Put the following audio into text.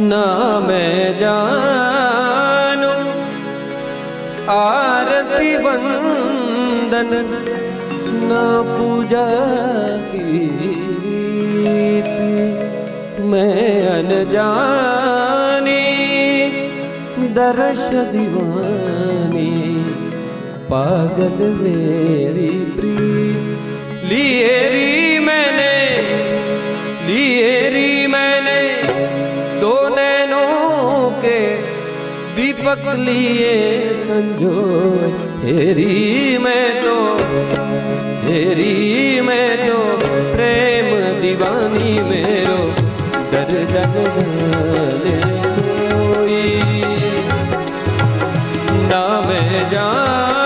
ना मैं जानू आरती वंदन ना पूजा गीत, मैं अनजानी दर्श दीवानी पागल मेरी प्रीत। लिए री मैंने दो नैनों के दीपक लिए संजोए। हेरी मैं तो प्रेम दीवानी मेरो डर जाने कोई। ना मैं जान